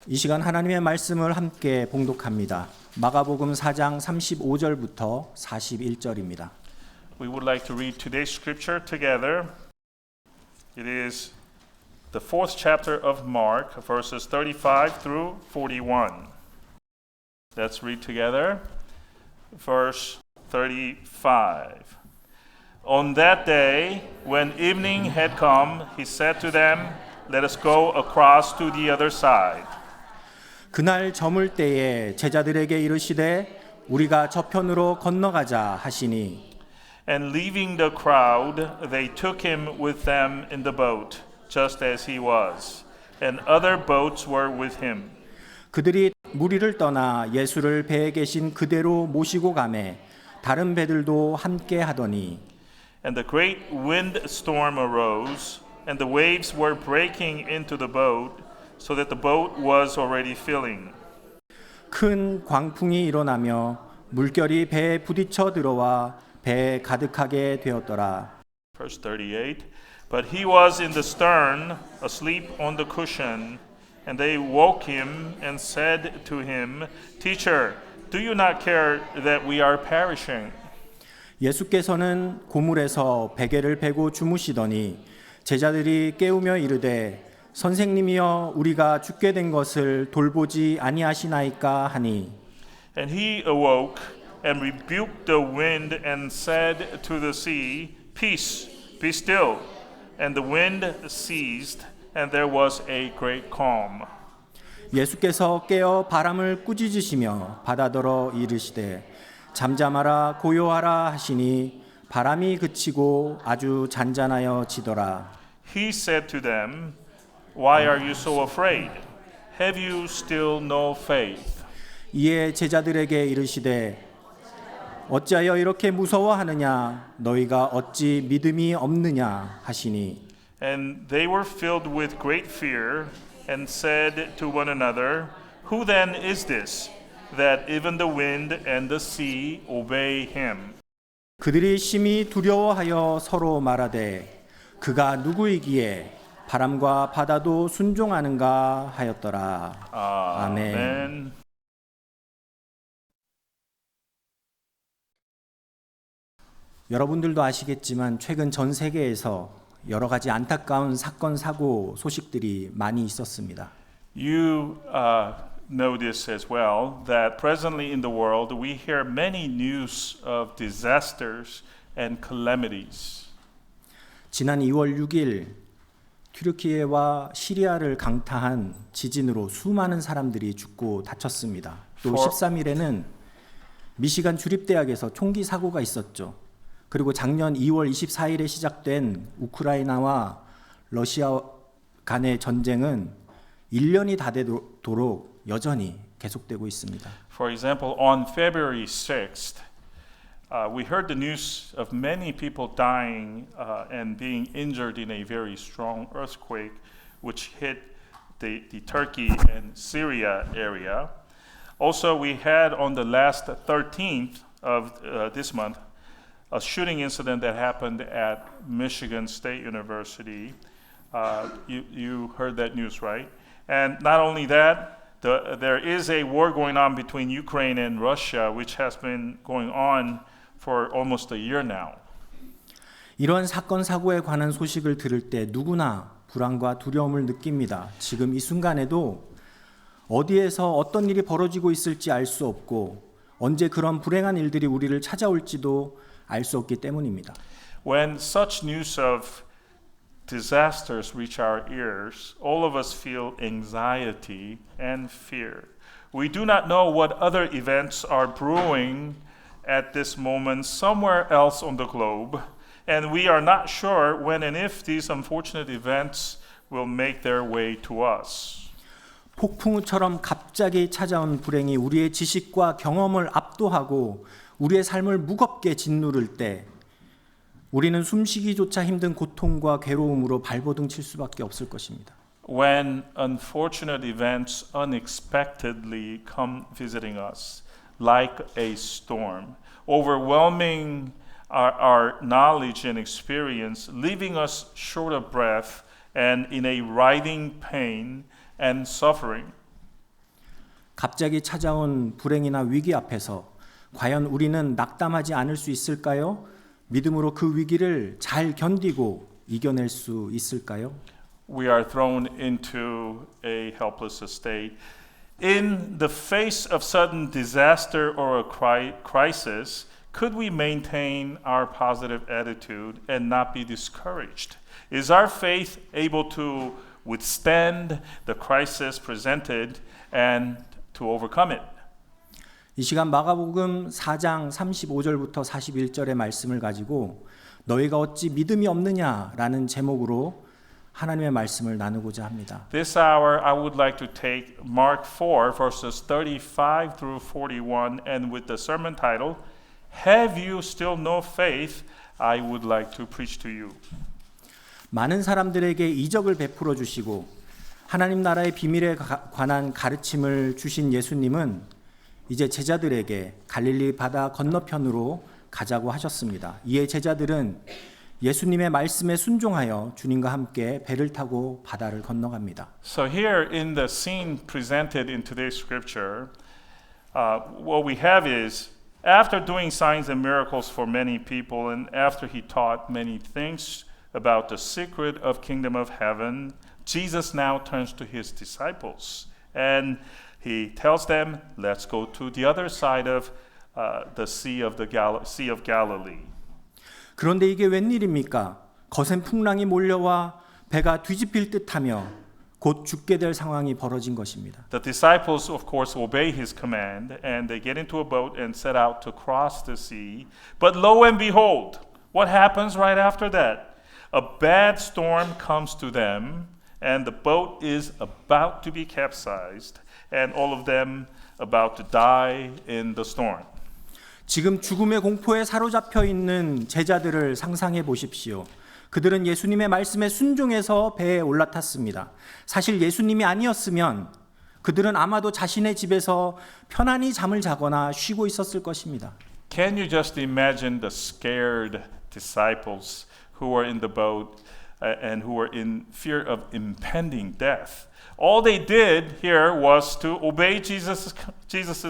이 시간 하나님의 말씀을 함께 봉독합니다. 마가복음 4장 35절부터 41절입니다. We would like to read today's scripture together. It is the fourth chapter of Mark, verses 35 through 41. Let's read together. Verse 35. On that day, when evening had come, he said to them, "Let us go across to the other side." 그날 저물 때에 제자들에게 이르시되 우리가 저편으로 건너가자 하시니 And leaving the crowd, they took him with them in the boat, just as he was, and other boats were with him. 그들이 무리를 떠나 예수를 배에 계신 그대로 모시고 가매 다른 배들도 함께 하더니 And the great windstorm arose, and the waves were breaking into the boat, so that the boat was already filling. 큰 광풍이 일어나며 물결이 배에 부딪혀 들어와 배에 가득하게 되었더라. Verse 38. But he was in the stern, asleep on the cushion, and they woke him and said to him, "Teacher, do you not care that we are perishing?" 예수께서는 고물에서 베개를 베고 주무시더니 제자들이 깨우며 이르되 선생님이여 우리가 죽게 된 것을 돌보지 아니하시나이까 하니 And he awoke and rebuked the wind and said to the sea, "Peace, be still." And the wind ceased, and there was a great calm. 예수께서 깨어 바람을 꾸짖으시며 바다더러 이르시되 잠잠하라 고요하라 하시니 바람이 그치고 아주 잔잔하여 지더라. He said to them, "Why are you so afraid? Have you still no faith?" 이에 제자들에게 이르시되 어찌하여 이렇게 무서워하느냐 너희가 어찌 믿음이 없느냐 하시니 And they were filled with great fear and said to one another, "Who then is this, that even the wind and the sea obey him?" 그들이 심히 두려워하여 서로 말하되 그가 누구이기에 바람과 바다도 순종하는가 하였더라. 아멘. Amen. 여러분들도 아시겠지만 최근 전 세계에서 여러 가지 안타까운 사건 사고 소식들이 많이 있었습니다. You know this as well, that presently in the world we hear many news of disasters and calamities. 지난 2월 6일 튀르키예와 시리아를 강타한 지진으로 수많은 사람들이 죽고 다쳤습니다. 또 13일에는 미시간 주립대학에서 총기 사고가 있었죠. 그리고 작년 2월 24일에 시작된 우크라이나와 러시아 간의 전쟁은 1년이 다 되도록 여전히 계속되고 있습니다. For example, on February 6th, we heard the news of many people dying and being injured in a very strong earthquake which hit the Turkey and Syria area. Also, we had on the last 13th of this month a shooting incident that happened at Michigan State University. You heard that news, right? And not only that, there is a war going on between Ukraine and Russia, which has been going on for almost a year now. 이러한 사건 사고에 관한 소식을 들을 때 누구나 불안과 두려움을 느낍니다. 지금 이 순간에도 어디에서 어떤 일이 벌어지고 있을지 알 수 없고 언제 그런 불행한 일들이 우리를 찾아올지도 알 수 없기 때문입니다. When such news of disasters reach our ears, all of us feel anxiety and fear. We do not know what other events are brewing at this moment somewhere else on the globe, and we are not sure when and if these unfortunate events will make their way to us. 폭풍우처럼 갑자기 찾아온 불행이 우리의 지식과 경험을 압도하고 우리의 삶을 무겁게 짓누를 때 우리는 숨쉬기조차 힘든 고통과 괴로움으로 발버둥 칠 수밖에 없을 것입니다. When unfortunate events unexpectedly come visiting us, like a storm, overwhelming our knowledge and experience, leaving us short of breath and in a writhing pain and suffering. 갑자기 찾아온 불행이나 위기 앞에서 과연 우리는 낙담하지 않을 수 있을까요? 믿음으로 그 위기를 잘 견디고 이겨낼 수 있을까요? We are thrown into a helpless state. In the face of sudden disaster or a crisis, could we maintain our positive attitude and not be discouraged? Is our faith able to withstand the crisis presented and to overcome it? 이 시간 마가복음 4장 35절부터 41절의 말씀을 가지고 너희가 어찌 믿음이 없느냐라는 제목으로 하나님의 말씀을 나누고자 합니다. This hour I would like to take Mark 4 verses 35 through 41 and with the sermon title Have you still no faith? I would like to preach to you. 많은 사람들에게 이적을 베풀어 주시고 하나님 나라의 비밀에 관한 가르침을 주신 예수님은 이제 제자들에게 갈릴리 바다 건너편으로 가자고 하셨습니다. 이에 제자들은 예수님의 말씀에 순종하여 주님과 함께 배를 타고 바다를 건너갑니다. So here in the scene presented in today's scripture, what we have is after doing signs and miracles for many people and after he taught many things about the secret of kingdom of heaven, Jesus now turns to his disciples and he tells them, let's go to the other side of the Sea of Galilee. 그런데 이게 웬일입니까? 거센 풍랑이 몰려와 배가 뒤집힐 듯하며 곧 죽게 될 상황이 벌어진 것입니다. The disciples, of course, obey his command and they get into a boat and set out to cross the sea. But lo and behold, what happens right after that? A bad storm comes to them and the boat is about to be capsized and all of them about to die in the storm. 지금 죽음의 공포에 사로잡혀 있는 제자들을 상상해 보십시오. 그들은 예수님의 말씀에 순종해서 배에 올라탔습니다. 사실 예수님이 아니었으면 그들은 아마도 자신의 집에서 편안히 잠을 자거나 쉬고 있었을 것입니다. Can you just imagine the scared disciples who were in the boat and who were in fear of impending death? All they did here was to obey Jesus'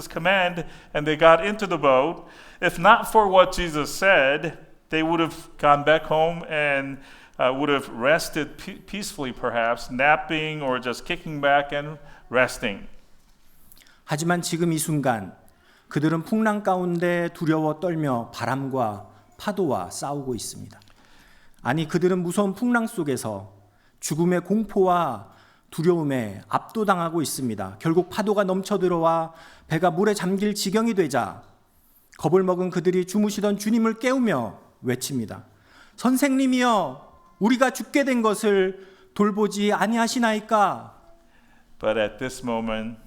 command and they got into the boat. If not for what Jesus said, they would have gone back home and would have rested peacefully perhaps, napping or just kicking back and resting. 하지만 지금 이 순간 그들은 풍랑 가운데 두려워 떨며 바람과 파도와 싸우고 있습니다. 아니 그들은 무서운 풍랑 속에서 죽음의 공포와 두려움에 압도당하고 있습니다. 결국 파도가 넘쳐들어와 배가 물에 잠길 지경이 되자 겁을 먹은 그들이 주무시던 주님을 깨우며 외칩니다. 선생님이여, 우리가 죽게 된 것을 돌보지 아니하시나이까? But at this moment,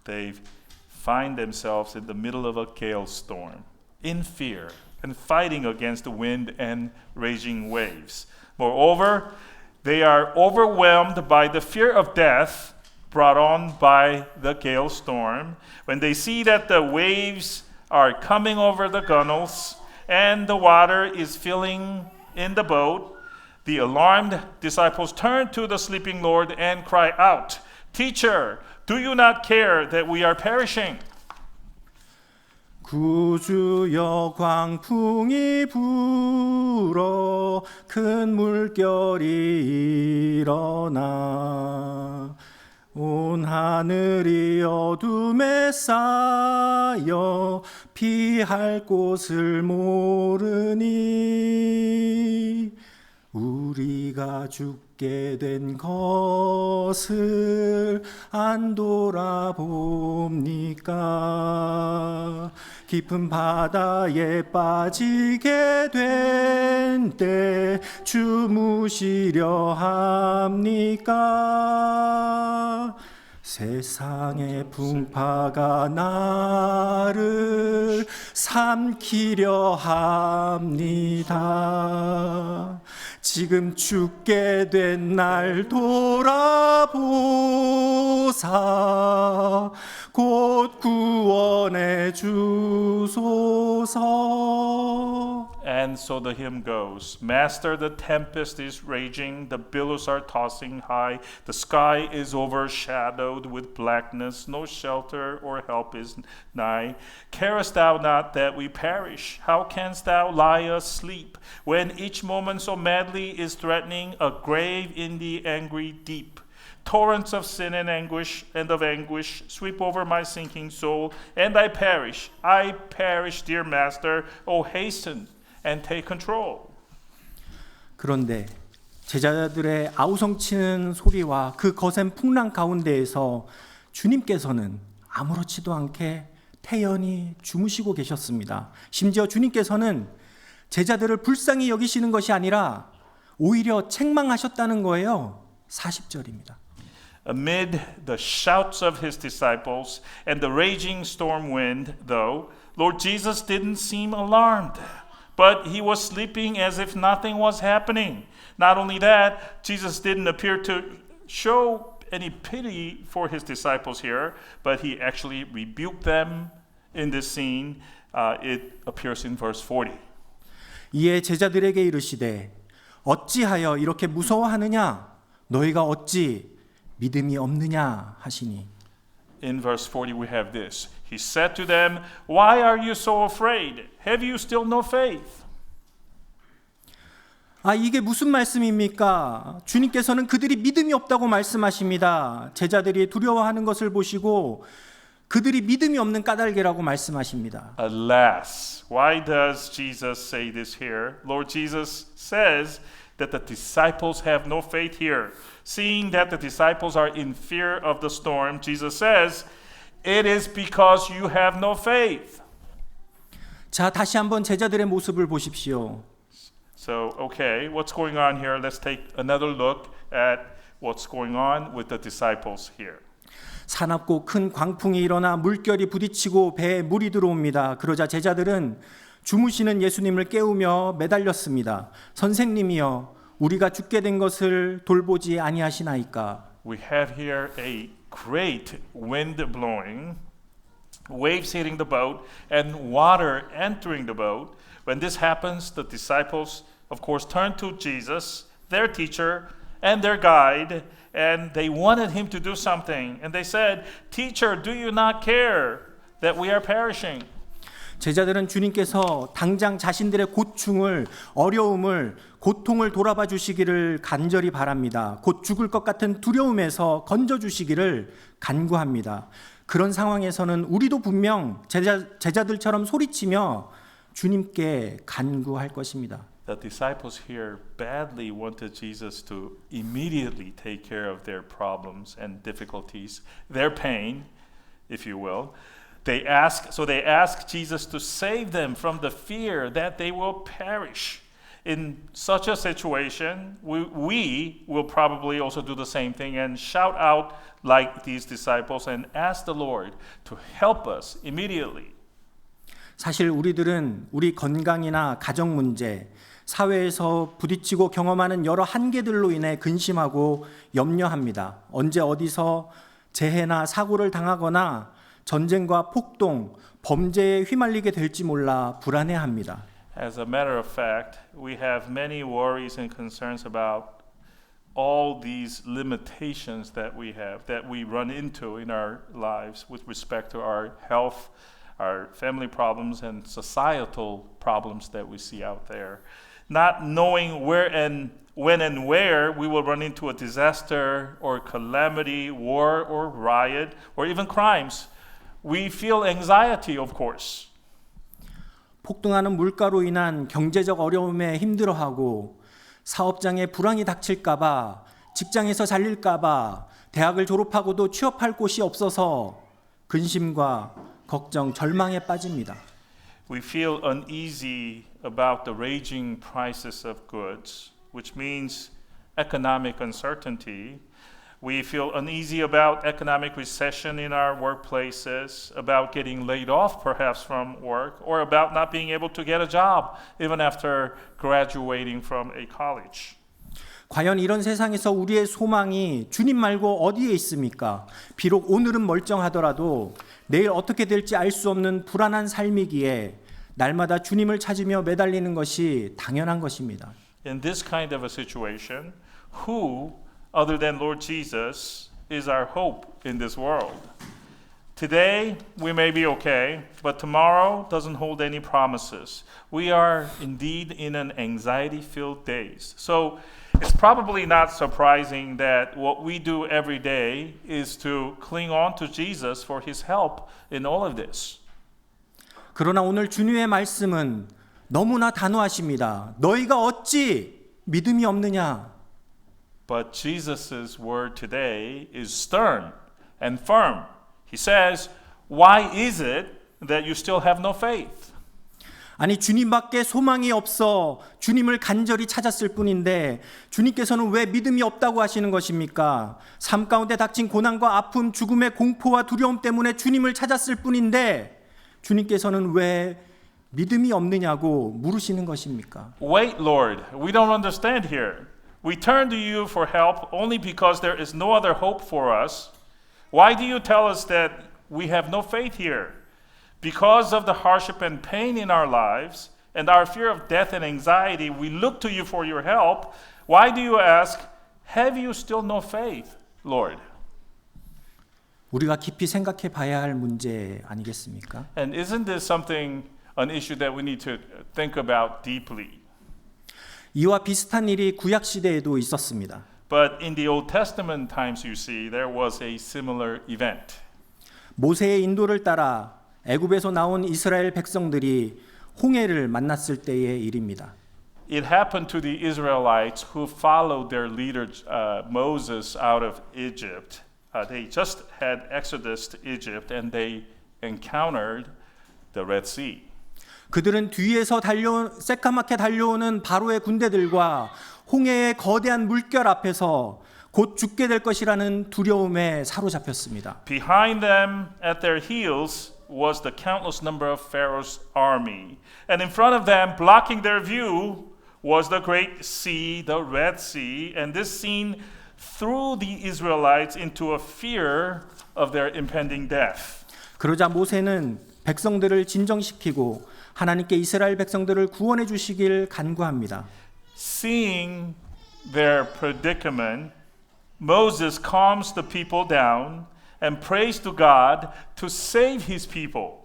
they find themselves in the middle of a gale storm, in fear and fighting against the wind and raging waves. Moreover, they are overwhelmed by the fear of death brought on by the gale storm. When they see that the waves are coming over the gunwales and the water is filling in the boat, the alarmed disciples turn to the sleeping Lord and cry out, "Teacher, do you not care that we are perishing?" 구주여, 광풍이 불어 큰 물결이 일어나 온 하늘이 어둠에 쌓여 피할 곳을 모르니 우리가 죽게 된 것을 안 돌아봅니까? 깊은 바다에 빠지게 된 때 주무시려 합니까? 세상의 풍파가 나를 삼키려 합니다. 지금 죽게 된 날 돌아보사 곧 구원해 주소서. And so the hymn goes, Master, the tempest is raging, the billows are tossing high, the sky is overshadowed with blackness, no shelter or help is nigh. Carest thou not that we perish? How canst thou lie asleep, when each moment so madly is threatening a grave in the angry deep? Torrents of sin and of anguish sweep over my sinking soul, and I perish, dear Master. Oh, hasten and take control. 그런데 제자들의 아우성치는 소리와 그 거센 풍랑 가운데에서 주님께서는 아무렇지도 않게 태연히 주무시고 계셨습니다. 심지어 주님께서는 제자들을 불쌍히 여기시는 것이 아니라 오히려 책망하셨다는 거예요. 40절입니다. Amid the shouts of his disciples and the raging storm wind, though, Lord Jesus didn't seem alarmed, but he was sleeping as if nothing was happening. Not only that, Jesus didn't appear to show any pity for his disciples here, but he actually rebuked them in this scene. It appears in verse 40. 이에 제자들에게 이르시되 어찌하여 이렇게 무서워하느냐? 너희가 어찌 믿음이 없느냐 하시니. In verse 40 we have this. He said to them, Why are you so afraid? Have you still no faith? 이게 무슨 말씀입니까? 주님께서는 그들이 믿음이 없다고 말씀하십니다. 제자들이 두려워하는 것을 보시고 그들이 믿음이 없는 까닭이라고 말씀하십니다. Alas, why does Jesus say this here? Lord Jesus says that the disciples have no faith here. Seeing that the disciples are in fear of the storm, Jesus says, It is because you have no faith. 자, 다시 한번 제자들의 모습을 보십시오. So, okay, what's going on here? Let's take another look at what's going on with the disciples here. 사납고 큰 광풍이 일어나 물결이 부딪히고 배에 물이 들어옵니다. 그러자 제자들은 주무시는 예수님을 깨우며 매달렸습니다. 선생님이여, 우리가 죽게 된 것을 돌보지 아니하시나이까? We have here a great wind blowing, waves hitting the boat, and water entering the boat. When this happens, the disciples, of course, turn to Jesus, their teacher and their guide, and they wanted him to do something. And they said, Teacher, do you not care that we are perishing? 제자들은 주님께서 당장 자신들의 고충을, 어려움을, 고통을 돌아봐 주시기를 간절히 바랍니다. 곧 죽을 것 같은 두려움에서 건져 주시기를 간구합니다. 그런 상황에서는 우리도 분명 제자들처럼 소리치며 주님께 간구할 것입니다. The disciples here badly wanted Jesus to immediately take care of their problems and difficulties, their pain, if you will. They ask Jesus to save them from the fear that they will perish. In such a situation, we will probably also do the same thing and shout out like these disciples and ask the Lord to help us immediately. 사실 우리들은 우리 건강이나 가정 문제, 사회에서 부딪히고 경험하는 여러 한계들로 인해 근심하고 염려합니다. 언제 어디서 재해나 사고를 당하거나 전쟁과 폭동, 범죄에 휘말리게 될지 몰라 불안해합니다. As a matter of fact, we have many worries and concerns about all these limitations that we have, that we run into in our lives with respect to our health, our family problems, and societal problems that we see out there. Not knowing where and when and where we will run into a disaster or calamity, war or riot, or even crimes. We feel anxiety, of course. 폭등하는 물가로 인한 경제적 어려움에 힘들어하고 사업장에 불황이 닥칠까 봐, 직장에서 잘릴까 봐, 대학을 졸업하고도 취업할 곳이 없어서 근심과 걱정, 절망에 빠집니다. We feel uneasy about the raging prices of goods, which means economic uncertainty. We feel uneasy about economic recession in our workplaces, about getting laid off perhaps from work, or about not being able to get a job even after graduating from a college. 과연 이런 세상에서 우리의 소망이 주님 말고 어디에 있습니까? 비록 오늘은 멀쩡하더라도 내일 어떻게 될지 알 수 없는 불안한 삶이기에 날마다 주님을 찾으며 매달리는 것이 당연한 것입니다. In this kind of a situation, who other than Lord Jesus is our hope in this world? Today we may be okay, but tomorrow doesn't hold any promises. We are indeed in an anxiety-filled days. So it's probably not surprising that what we do every day is to cling on to Jesus for his help in all of this. 그러나 오늘 주님의 말씀은 너무나 단호하십니다. 너희가 어찌 믿음이 없느냐? But Jesus' word today is stern and firm. He says, why is it that you still have no faith? 아니 주님밖에 소망이 없어 주님을 간절히 찾았을 뿐인데 주님께서는 왜 믿음이 없다고 하시는 것입니까? 삶 가운데 닥친 고난과 아픔, 죽음의 공포와 두려움 때문에 주님을 찾았을 뿐인데 주님께서는 왜 믿음이 없느냐고 물으시는 것입니까? Wait, Lord, we don't understand here. We turn to you for help only because there is no other hope for us. Why do you tell us that we have no faith here? Because of the hardship and pain in our lives and our fear of death and anxiety, we look to you for your help. Why do you ask, have you still no faith, Lord? 우리가 깊이 생각해 봐야 할 문제 아니겠습니까? And isn't this an issue that we need to think about deeply? 이와 비슷한 일이 구약 시대에도 있었습니다. But in the Old Testament times, you see, there was a similar event. 모세의 인도를 따라 애굽에서 나온 이스라엘 백성들이 홍해를 만났을 때의 일입니다. It happened to the Israelites who followed their leader Moses out of Egypt. They just had Exodus to Egypt and they encountered the Red Sea. 그들은 뒤에서 새까맣게 달려오는 바로의 군대들과 홍해의 거대한 물결 앞에서 곧 죽게 될 것이라는 두려움에 사로잡혔습니다. Behind them at their heels was the countless number of Pharaoh's army. And in front of them, blocking their view, was the great sea, the Red Sea. And this scene threw the Israelites into a fear of their impending death. 그러자 모세는 백성들을 진정시키고 하나님께 이스라엘 백성들을 구원해 주시길 간구합니다. Seeing their predicament, Moses calms the people down and prays to God to save his people.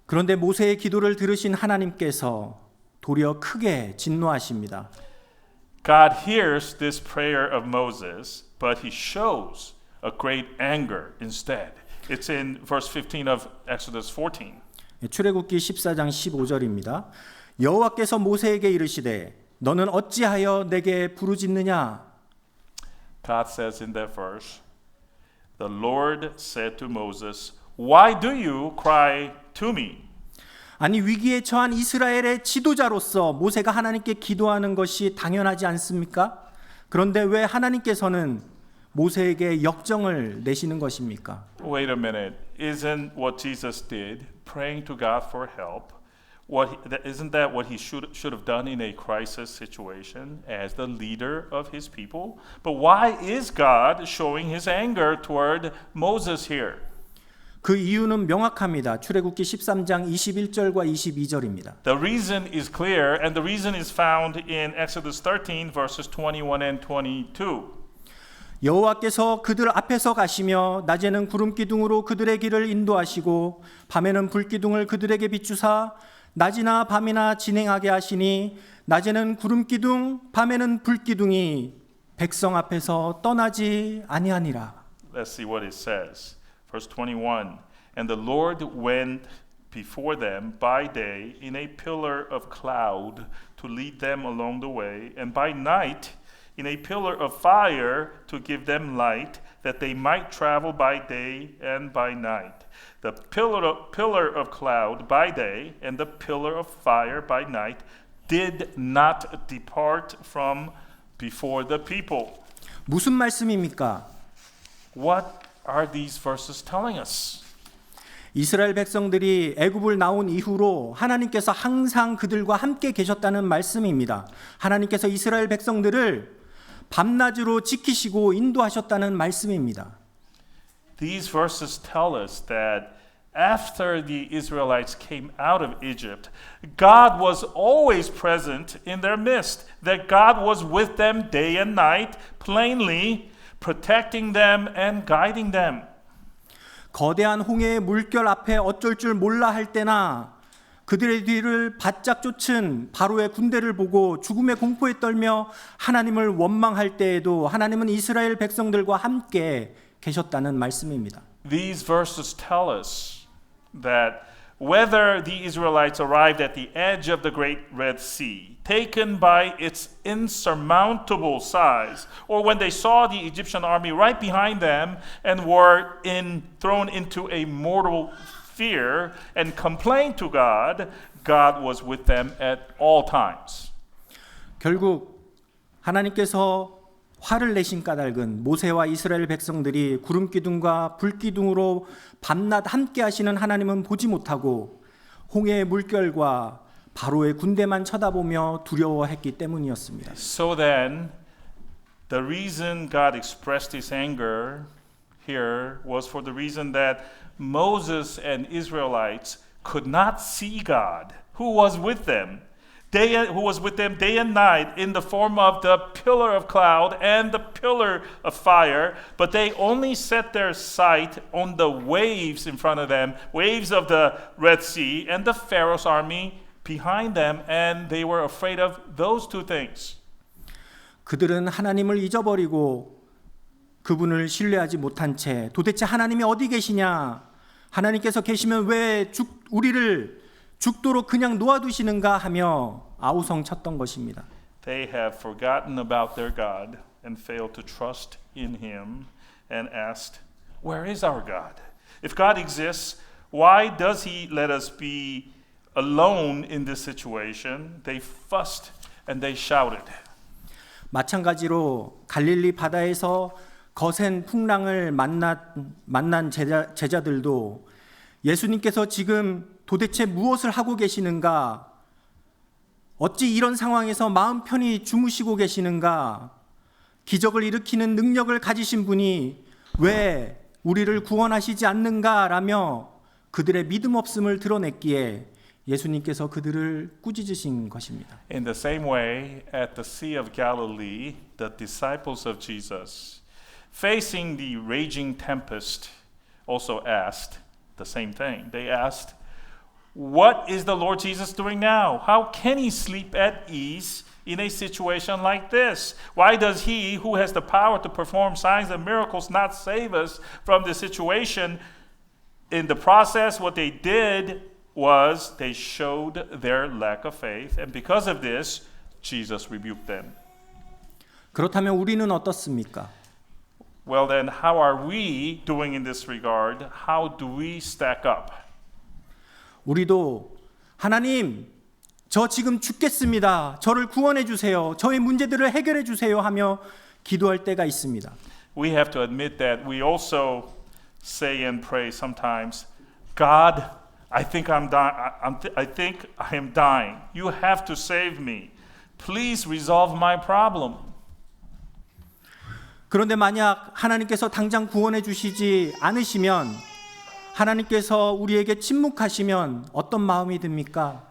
그런데 모세의 기도를 들으신 하나님께서 도리어 크게 진노하십니다. God hears this prayer of Moses, but he shows a great anger instead. It's in verse 15 of Exodus 14. 출애굽기 14장 15절입니다. 여호와께서 모세에게 이르시되 너는 어찌하여 내게 부르짖느냐? God says in that verse, the Lord said to Moses, why do you cry to me? 아니 위기에 처한 이스라엘의 지도자로서 모세가 하나님께 기도하는 것이 당연하지 않습니까? 그런데 왜 하나님께서는 모세에게 역정을 내시는 것입니까? Wait a minute. Isn't what Jesus did, praying to God for help, isn't that what he should have done in a crisis situation as the leader of his people? But why is God showing his anger toward Moses here? 그 이유는 명확합니다. 출애굽기 13장 21절과 22절입니다. The reason is clear, and the reason is found in Exodus 13, verses 21 and 22. 여호와께서 그들 앞에서 가시며 낮에는 구름 기둥으로 그들의 길을 인도하시고 밤에는 불 기둥을 그들에게 비추사 낮이나 밤이나 진행하게 하시니 낮에는 구름 기둥 밤에는 불 기둥이 백성 앞에서 떠나지 아니하니라. Let's see what it says. Verse 21. And the Lord went before them by day in a pillar of cloud to lead them along the way, and by night in a pillar of fire to give them light, that they might travel by day and by night. The pillar of cloud by day and the pillar of fire by night did not depart from before the people. 무슨 말씀입니까? What are these verses telling us? 이스라엘 백성들이 애굽을 나온 이후로 하나님께서 항상 그들과 함께 계셨다는 말씀입니다. 하나님께서 이스라엘 백성들을 밤낮으로 지키시고 인도하셨다는 말씀입니다. These verses tell us that after the Israelites came out of Egypt, God was always present in their midst, that God was with them day and night, plainly protecting them and guiding them. 거대한 홍해의 물결 앞에 어쩔 줄 몰라 할 때나 그들의 뒤를 바짝 쫓은 바로의 군대를 보고 죽음의 공포에 떨며 하나님을 원망할 때에도 하나님은 이스라엘 백성들과 함께 계셨다는 말씀입니다. These verses tell us that whether the Israelites arrived at the edge of the great Red Sea, taken by its insurmountable size, or when they saw the Egyptian army right behind them and were thrown into a mortal fear and complained to God, God was with them at all times. 결국 하나님께서 화를 내신 까닭은 모세와 이스라엘 백성들이 구름 기둥과 불 기둥으로 밤낮 함께 하시는 하나님은 보지 못하고 홍해의 물결과 바로의 군대만 쳐다보며 두려워했기 때문이었습니다. So then, the reason God expressed his anger here was for the reason that Moses and Israelites could not see God, who was with them day and night in the form of the pillar of cloud and the pillar of fire, but they only set their sight on the waves in front of them, waves of the Red Sea and the Pharaoh's army behind them, and they were afraid of those two things. 그들은 하나님을 잊어버리고 그분을 신뢰하지 못한 채 도대체 하나님이 어디 계시냐? 하나님께서 계시면 왜 우리를 죽도록 그냥 놓아두시는가 하며 아우성쳤던 것입니다. They have forgotten about their God and failed to trust in him and asked, where is our God? If God exists, why does he let us be alone in this situation? They fussed and they shouted. 마찬가지로 갈릴리 바다에서 거센 풍랑을 만난 제자들도 예수님께서 지금 도대체 무엇을 하고 계시는가? 어찌 이런 상황에서 마음 편히 주무시고 계시는가? 기적을 일으키는 능력을 가지신 분이 왜 우리를 구원하시지 않는가라며 그들의 믿음 없음을 드러냈기에 예수님께서 그들을 꾸짖으신 것입니다. In the same way, at the Sea of Galilee, the disciples of Jesus, facing the raging tempest, also asked the same thing. They asked, what is the Lord Jesus doing now? How can he sleep at ease in a situation like this? Why does he, who has the power to perform signs and miracles, not save us from this situation? In the process, what they did was they showed their lack of faith, and because of this, Jesus rebuked them. 그렇다면 우리는 어떻습니까? Well, then, how are we doing in this regard? How do we stack up? 우리도 하나님, 저 지금 죽겠습니다. 저를 구원해 주세요. 저의 문제들을 해결해 주세요 하며 기도할 때가 있습니다. We have to admit that we also say and pray sometimes, God, I think I am dying. You have to save me. Please resolve my problem. 그런데 만약 하나님께서 당장 구원해 주시지 않으시면 하나님께서 우리에게 침묵하시면 어떤 마음이 듭니까?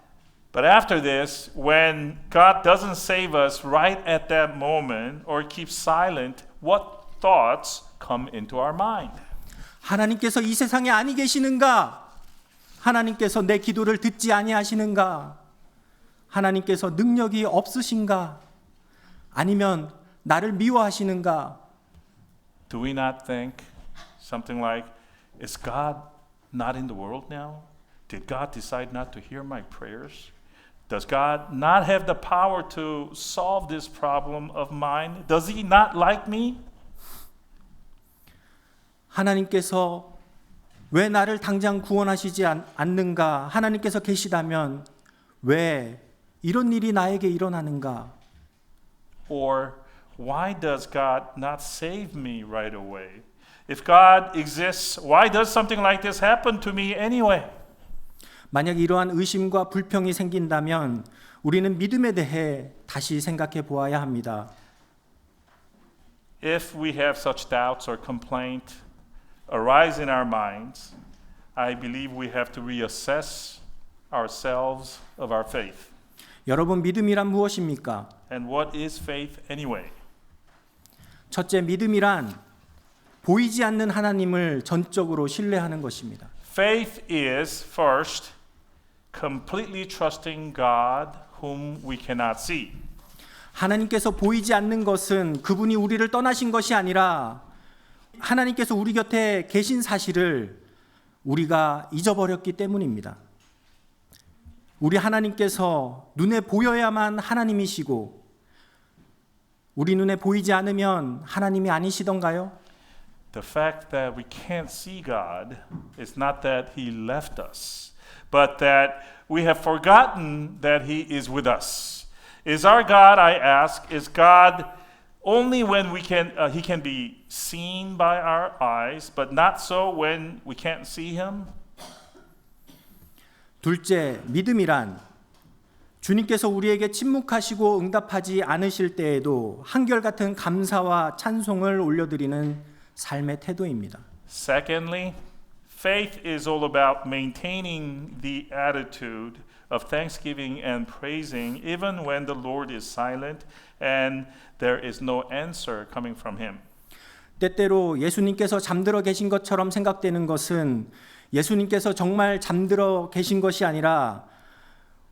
But after this, when God doesn't save us right at that moment or keeps silent, what thoughts come into our mind? 하나님께서 이 세상에 아니 계시는가? 하나님께서 내 기도를 듣지 아니하시는가? 하나님께서 능력이 없으신가? 아니면 나를 미워하시는가? Do we not think something like, is God not in the world now? Did God decide not to hear my prayers? Does God not have the power to solve this problem of mine? Does he not like me? 하나님께서 왜 나를 당장 구원하시지 않는가? 하나님께서 계시다면 왜 이런 일이 나에게 일어나는가? Or why does God not save me right away? If God exists, why does something like this happen to me anyway? 만약 이러한 의심과 불평이 생긴다면 우리는 믿음에 대해 다시 생각해 보아야 합니다. If we have such doubts or complaint arise in our minds, I believe we have to reassess ourselves of our faith. 여러분, 믿음이란 무엇입니까? And what is faith anyway? 첫째, 믿음이란 보이지 않는 하나님을 전적으로 신뢰하는 것입니다. Faith is first completely trusting God whom we cannot see. 하나님께서 보이지 않는 것은 그분이 우리를 떠나신 것이 아니라 하나님께서 우리 곁에 계신 사실을 우리가 잊어버렸기 때문입니다. 우리 하나님께서 눈에 보여야만 하나님이시고 우리 눈에 보이지 않으면 하나님이 아니시던가요? The fact that we can't see God is not that He left us, but that we have forgotten that He is with us. Is our God, I ask, is God only when He can be seen by our eyes, but not so when we can't see Him? 둘째, 믿음이란 주님께서 우리에게 침묵하시고 응답하지 않으실 때에도 한결같은 감사와 찬송을 올려드리는 삶의 태도입니다. Secondly, faith is all about maintaining the attitude of thanksgiving and praising even when the Lord is silent and there is no answer coming from Him. 때때로 예수님께서 잠들어 계신 것처럼 생각되는 것은 예수님께서 정말 잠들어 계신 것이 아니라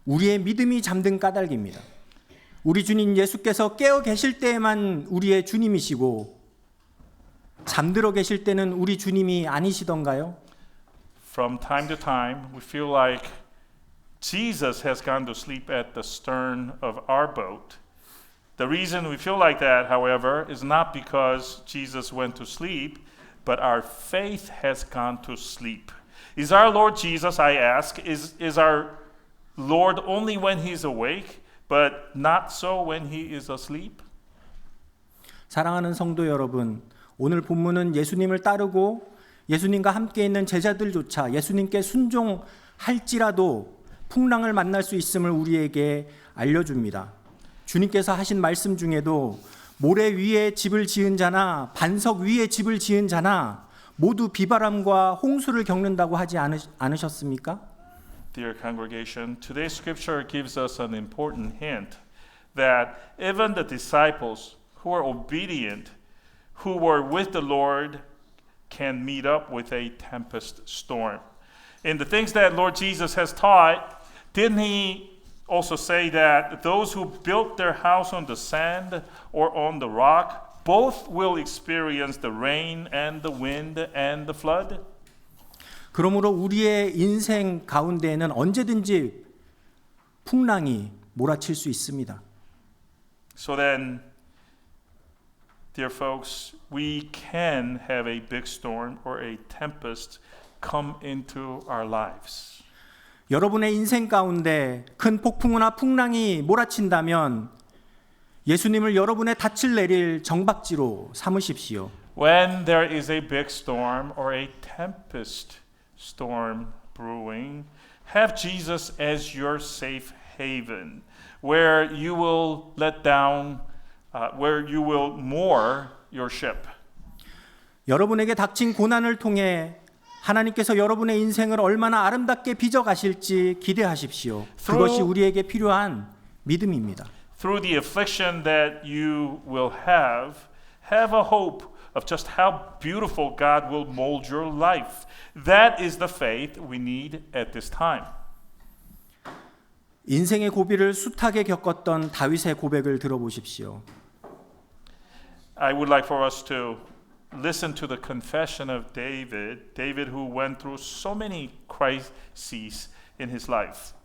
우리의 믿음이 잠든 까닭입니다. 우리 주님 예수께서 깨어 계실 때에만 우리의 주님이시고 잠들어 계실 때는 우리 주님이 아니시던가요? From time to time, we feel like Jesus has gone to sleep at the stern of our boat. The reason we feel like that, however, is not because Jesus went to sleep, but our faith has gone to sleep. Is our Lord Jesus, I ask, is our Lord only when He's awake, but not so when He is asleep? 사랑하는 성도 여러분, 오늘 본문은 예수님을 따르고 예수님과 함께 있는 제자들조차 예수님께 순종할지라도 풍랑을 만날 수 있음을 우리에게 알려줍니다. 주님께서 하신 말씀 중에도 모래 위에 집을 지은 자나 반석 위에 집을 지은 자나 모두 비바람과 홍수를 겪는다고 하지 않으셨습니까? Dear congregation, today's scripture gives us an important hint that even the disciples who are obedient, who were with the Lord, can meet up with a tempest storm. In the things that Lord Jesus has taught, didn't He also say that those who built their house on the sand or on the rock, both will experience the rain and the wind and the flood? 그러므로 우리의 인생 가운데에는 언제든지 풍랑이 몰아칠 수 있습니다. So then, dear folks, we can have a big storm or a tempest come into our lives. 여러분의 인생 가운데 큰 폭풍우나 풍랑이 몰아친다면 예수님을 여러분의 닻을 내릴 정박지로 삼으십시오. When there is a big storm or a tempest storm brewing, have Jesus as your safe haven, where you will where you will moor your ship. 여러분에게 닥친 고난을 통해 하나님께서 여러분의 인생을 얼마나 아름답게 빚어가실지 기대하십시오. 그것이 우리에게 필요한 믿음입니다. Through the affliction that you will have a hope of just how beautiful God will mold your life. That is the faith we need at this time. 인생의 고비를 숱하게 겪었던 다윗의 고백을 들어보십시오. I would like for us to listen to the confession of David who went through so many crises in his life.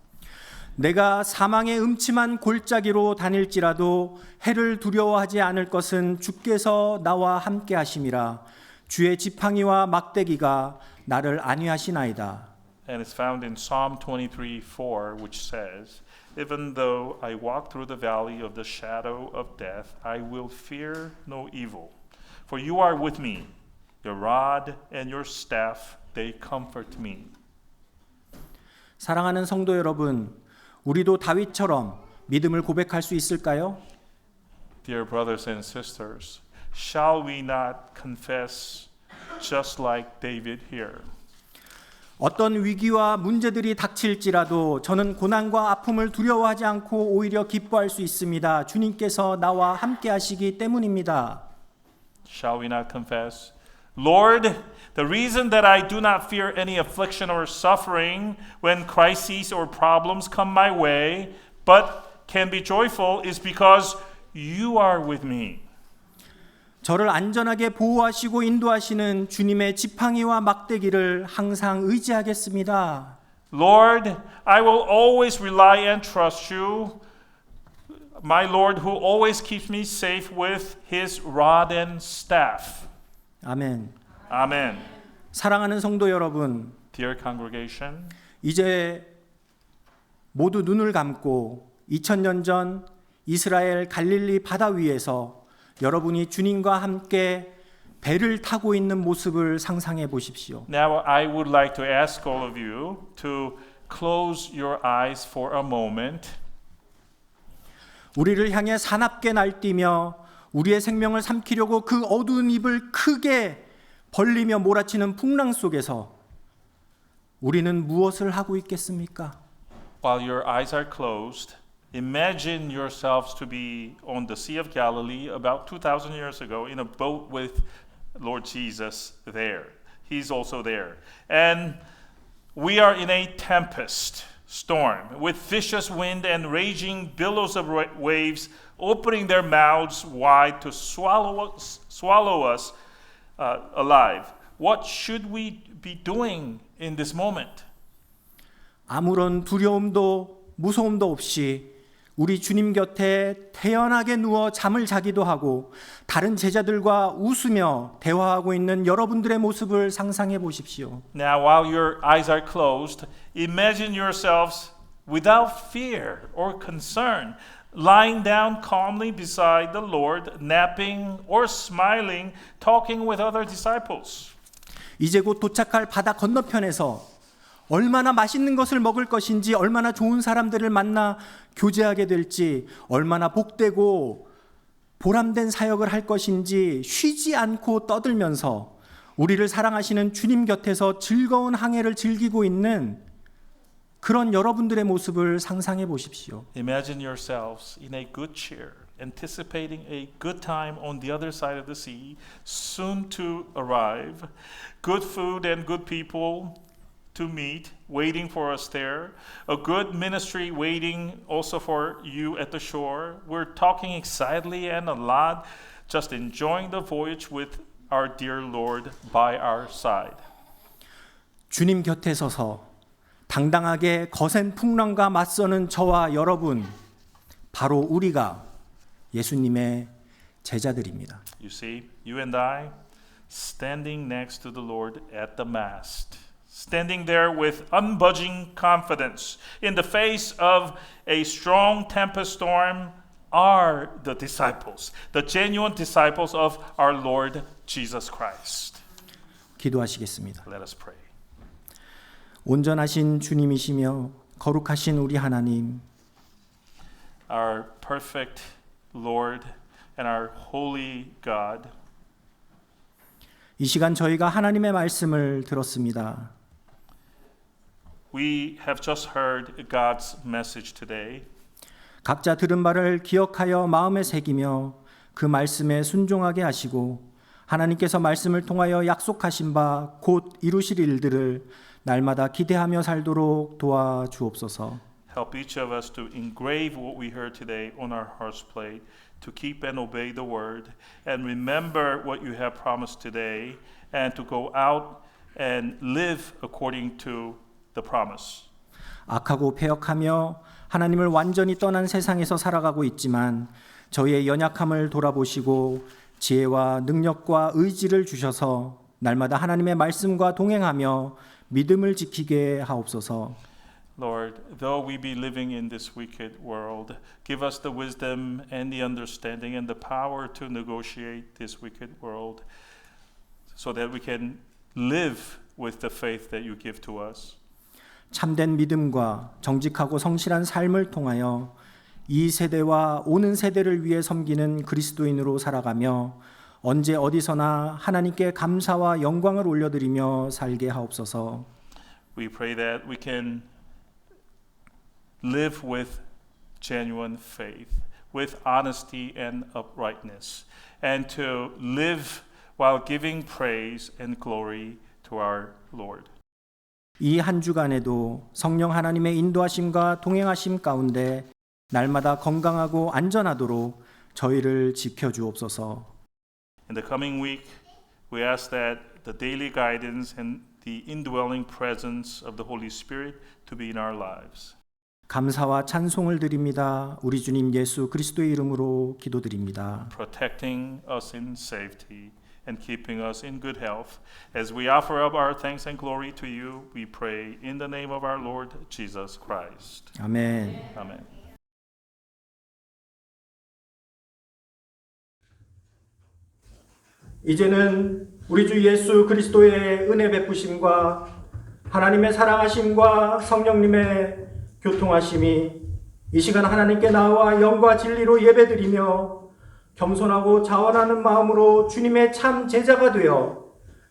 내가 사망의 음침한 골짜기로 다닐지라도 해를 두려워하지 않을 것은 주께서 나와 함께 하심이라. 주의 지팡이와 막대기가 나를 안위하시나이다. And it's found in Psalm 23:4, which says, Even though I walk through the valley of the shadow of death, I will fear no evil. For you are with me, your rod and your staff, they comfort me. 사랑하는 성도 여러분, 우리도 다윗처럼 믿음을 고백할 수 있을까요? Dear brothers and sisters, shall we not confess just like David here? 어떤 위기와 문제들이 닥칠지라도 저는 고난과 아픔을 두려워하지 않고 오히려 기뻐할 수 있습니다. 주님께서 나와 함께 하시기 때문입니다. Shall we not confess? Lord, the reason that I do not fear any affliction or suffering when crises or problems come my way, but can be joyful is because you are with me. 저를 안전하게 보호하시고 인도하시는 주님의 지팡이와 막대기를 항상 의지하겠습니다. Lord, I will always rely and trust you, my Lord who always keeps me safe with his rod and staff. 아멘. Amen. 사랑하는 성도 여러분, Dear congregation, 이제 모두 눈을 감고 2000년 전 이스라엘 갈릴리 바다 위에서 여러분이 주님과 함께 배를 타고 있는 모습을 상상해 보십시오. now I would like to ask all of you to close your eyes for a moment. 우리를 향해 사납게 날뛰며 우리의 생명을 삼키려고 그 어두운 입을 크게 벌리며 몰아치는 풍랑 속에서 우리는 무엇을 하고 있겠습니까? While your eyes are closed, imagine yourselves to be on the Sea of Galilee about 2,000 years ago in a boat with Lord Jesus there. He's also there. And we are in a tempest storm with vicious wind and raging billows of waves opening their mouths wide to swallow us alive. What should we be doing in this moment? 아무런 두려움도 무서움도 없이 우리 주님 곁에 태연하게 누워 잠을 자기도 하고 다른 제자들과 웃으며 대화하고 있는 여러분들의 모습을 상상해 보십시오. Now, while your eyes are closed, imagine yourselves without fear or concern, lying down calmly beside the Lord, napping or smiling, talking with other disciples. 이제 곧 도착할 바다 건너편에서 얼마나 맛있는 것을 먹을 것인지, 얼마나 좋은 사람들을 만나 교제하게 될지, 얼마나 복되고 보람된 사역을 할 것인지 쉬지 않고 떠들면서 우리를 사랑하시는 주님 곁에서 즐거운 항해를 즐기고 있는 그런 여러분들의 모습을 상상해 보십시오. Imagine yourselves in a good cheer, anticipating a good time on the other side of the sea, soon to arrive, good food and good people to meet, waiting for us there, a good ministry waiting also for you at the shore. We're talking excitedly and a lot, just enjoying the voyage with our dear Lord by our side. 주님 곁에 서서 당당하게 거센 풍랑과 맞서는 저와 여러분, 바로 우리가 예수님의 제자들입니다. You see, you and I standing next to the Lord at the mast, standing there with unbudging confidence in the face of a strong tempest storm, are the disciples, the genuine disciples of our Lord Jesus Christ. 기도하시겠습니다. Let us pray. 온전하신 주님이시며 거룩하신 우리 하나님, Our perfect Lord and our holy God, 이 시간 저희가 하나님의 말씀을 들었습니다. we have just heard God's message today. 각자 들은 바를 기억하여 마음에 새기며 그 말씀에 순종하게 하시고 하나님께서 말씀을 통하여 약속하신 바 곧 이루실 일들을 날마다 기대하며 살도록 도와주옵소서. Help each of us to engrave what we heard today on our heart's plate, to keep and obey the word, and remember what you have promised today, and to go out and live according to the promise. 악하고 패역하며 하나님을 완전히 떠난 세상에서 살아가고 있지만 저희의 연약함을 돌아보시고 지혜와 능력과 의지를 주셔서 날마다 하나님의 말씀과 동행하며 믿음을 지키게 하옵소서. Lord, though we be living in this wicked world, give us the wisdom and the understanding and the power to negotiate this wicked world so that we can live with the faith that you give to us. 참된 믿음과 정직하고 성실한 삶을 통하여 이 세대와 오는 세대를 위해 섬기는 그리스도인으로 살아가며 언제 어디서나 하나님께 감사와 영광을 올려드리며 살게 하옵소서. We pray that we can live with genuine faith, with honesty and uprightness, and to live while giving praise and glory to our Lord. 이 한 주간에도 성령 하나님의 인도하심과 동행하심 가운데 날마다 건강하고 안전하도록 저희를 지켜주옵소서. In the coming week, we ask that the daily guidance and the indwelling presence of the Holy Spirit to be in our lives. 감사와 찬송을 드립니다. 우리 주님 예수 그리스도의 이름으로 기도드립니다. Protecting us in safety and keeping us in good health. As we offer up our thanks and glory to you, we pray in the name of our Lord Jesus Christ. 아멘. Amen. 이제는 우리 주 예수 그리스도의 은혜 베푸심과 하나님의 사랑하심과 성령님의 교통하심이 이 시간 하나님께 나와 영과 진리로 예배드리며 겸손하고 자원하는 마음으로 주님의 참 제자가 되어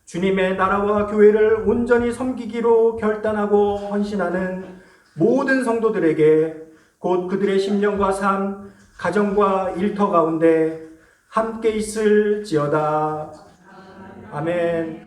주님의 나라와 교회를 온전히 섬기기로 결단하고 헌신하는 모든 성도들에게 곧 그들의 심령과 삶, 가정과 일터 가운데 함께 있을지어다. 아멘.